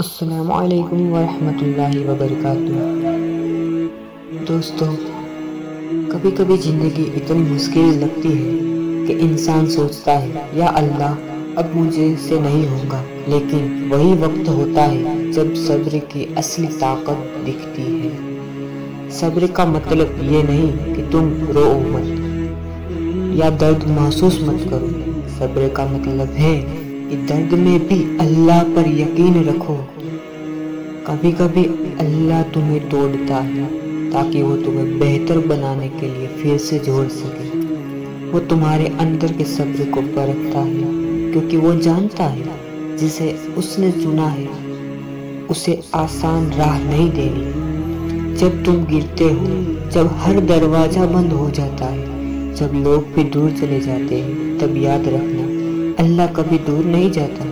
السلام علیکم ورحمۃ اللہ وبرکاتہ۔ دوستو، کبھی کبھی زندگی اتنی مشکل لگتی ہے کہ انسان سوچتا ہے یا اللہ اب مجھے سے نہیں ہوگا، لیکن وہی وقت ہوتا ہے جب صبر کی اصلی طاقت دکھتی ہے۔ صبر کا مطلب یہ نہیں کہ تم رو مت یا درد محسوس مت کرو، صبر کا مطلب ہے کہ درد میں بھی اللہ پر یقین رکھو۔ کبھی کبھی اللہ تمہیں توڑتا ہے تاکہ وہ تمہیں بہتر بنانے کے لیے پھر سے جوڑ سکے۔ وہ تمہارے اندر کے صبر کو پرکھتا ہے، کیونکہ وہ جانتا ہے جسے اس نے چنا ہے اسے آسان راہ نہیں دینی۔ جب تم گرتے ہو، جب ہر دروازہ بند ہو جاتا ہے، جب لوگ بھی دور چلے جاتے ہیں، تب یاد رکھنا اللہ کبھی دور نہیں جاتا۔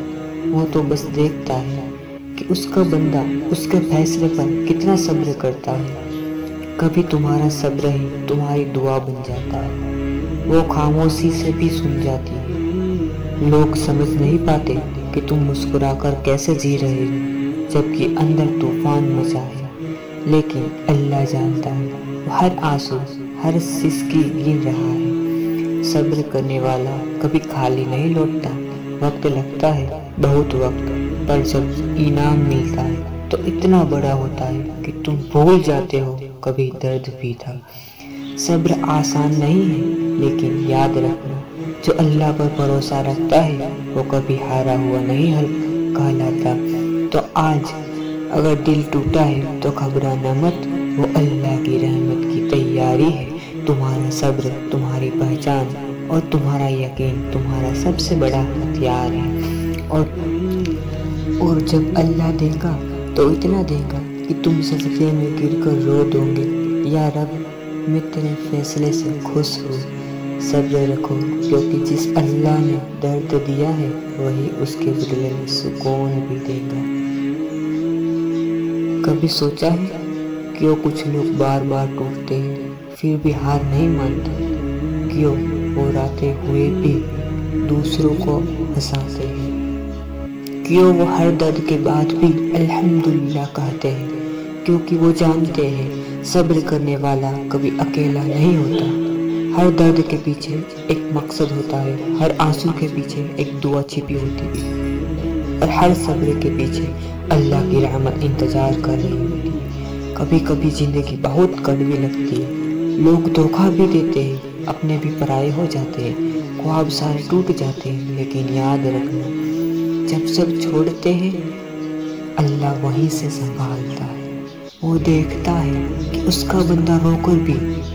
وہ تو بس دیکھتا ہے کہ اس کا بندہ اس کے فیصلے پر کتنا صبر کرتا ہے۔ کبھی تمہارا صبر ہی تمہاری دعا بن جاتا ہے، وہ خاموشی سے بھی سن جاتی ہے۔ لوگ سمجھ نہیں پاتے کہ تم مسکرا کر کیسے جی رہے ہو جبکہ اندر طوفان مچا ہے، لیکن اللہ جانتا ہے وہ ہر آنسو، ہر سسکی گن رہا ہے۔ صبر کرنے والا کبھی خالی نہیں لوٹتا۔ وقت لگتا ہے، بہت وقت، پر جب انعام ملتا ہے تو اتنا بڑا ہوتا ہے کہ تم بھول جاتے ہو کبھی درد بھی تھا۔ صبر آسان نہیں ہے، لیکن یاد رکھنا جو اللہ پر بھروسہ رکھتا ہے وہ کبھی ہارا ہوا نہیں کہلاتا۔ تو آج اگر دل ٹوٹا ہے تو گھبرانا مت، وہ اللہ کی رحمت کی تیاری ہے۔ تمہارا صبر تمہاری پہچان اور تمہارا یقین تمہارا سب سے بڑا ہتھیار ہے۔ اور جب اللہ دے گا تو اتنا دے گا کہ تم سجدے میں گر کر رو دو گے، یا رب میں تیرے فیصلے سے خوش ہوں۔ صبر رکھو، کیونکہ جس اللہ نے درد دیا ہے وہی اس کے بدلے میں سکون بھی دے گا۔ کبھی سوچا ہے کیوں کچھ لوگ بار بار ٹوٹتے ہیں پھر بھی ہار نہیں مانتے؟ کیوں وہ روتے ہوئے بھی دوسروں کو ہنساتے ہیں؟ کیوں وہ ہر درد کے بعد بھی الحمدللہ کہتے ہیں؟ کیونکہ وہ جانتے ہیں صبر کرنے والا کبھی اکیلا نہیں ہوتا۔ ہر درد کے پیچھے ایک مقصد ہوتا ہے، ہر آنسو کے پیچھے ایک دعا چھپی ہوتی ہے، اور ہر صبر کے پیچھے اللہ کی رحمت انتظار کر رہی ہوتی ہے۔ کبھی کبھی زندگی بہت کڑوی لگتی ہے، لوگ دھوکہ بھی دیتے ہیں، اپنے بھی پرائے ہو جاتے ہیں، خواب سارے ٹوٹ جاتے ہیں، لیکن یاد رکھنا جب سب چھوڑتے ہیں اللہ وہیں سے سنبھالتا ہے۔ وہ دیکھتا ہے کہ اس کا بندہ رو کر بھی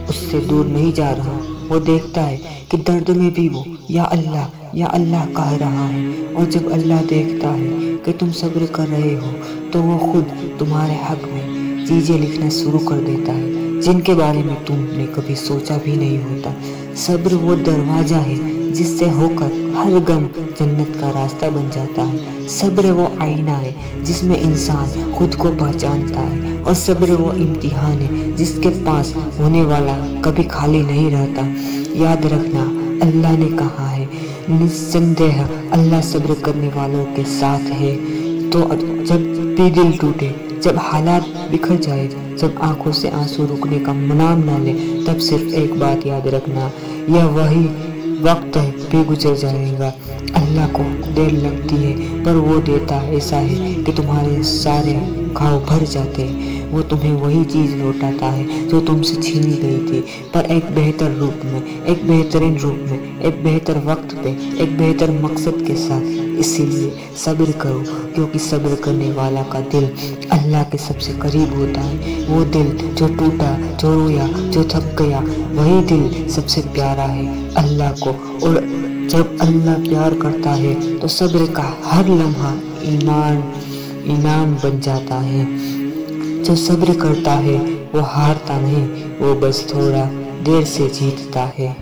اس سے دور نہیں جا رہا، وہ دیکھتا ہے کہ درد میں بھی وہ یا اللہ کہہ رہا ہے، اور جب اللہ دیکھتا ہے کہ تم صبر کر رہے ہو تو وہ خود تمہارے حق میں چیزیں لکھنا شروع کر دیتا ہے جن کے بارے میں تم نے کبھی سوچا بھی نہیں ہوتا۔ صبر وہ دروازہ ہے جس سے ہو کر ہر غم جنت کا راستہ بن جاتا ہے۔ صبر وہ آئینہ ہے جس میں انسان خود کو پہچانتا ہے، اور صبر وہ امتحان ہے جس کے پاس ہونے والا کبھی خالی نہیں رہتا۔ یاد رکھنا اللہ نے کہا ہے، نسندہ اللہ صبر کرنے والوں کے ساتھ ہے۔ تو جب بھی دل ٹوٹے، جب حالات بکھر جائے، جب آنکھوں سے آنسو رکنے کا نام نہ لے، تب صرف ایک بات یاد رکھنا، یہ وہی وقت ہے، بھی گزر جائے گا۔ اللہ کو دیر لگتی ہے پر وہ دیتا ایسا ہے کہ تمہارے سارے گھاؤ بھر جاتے ہیں۔ وہ تمہیں وہی چیز لوٹاتا ہے جو تم سے چھینی گئی تھی، پر ایک بہتر روپ میں، ایک بہترین روپ میں، ایک بہتر وقت پہ، ایک بہتر مقصد کے ساتھ۔ اسی لیے صبر کرو، کیونکہ صبر کرنے والا کا دل اللہ کے سب سے قریب ہوتا ہے۔ وہ دل جو ٹوٹا، جو رویا، جو تھک گیا، وہی دل سب سے پیارا ہے اللہ کو۔ اور جب اللہ پیار کرتا ہے تو صبر کا ہر لمحہ انعام بن جاتا ہے۔ جو صبر کرتا ہے وہ ہارتا نہیں، وہ بس تھوڑا دیر سے جیتتا ہے۔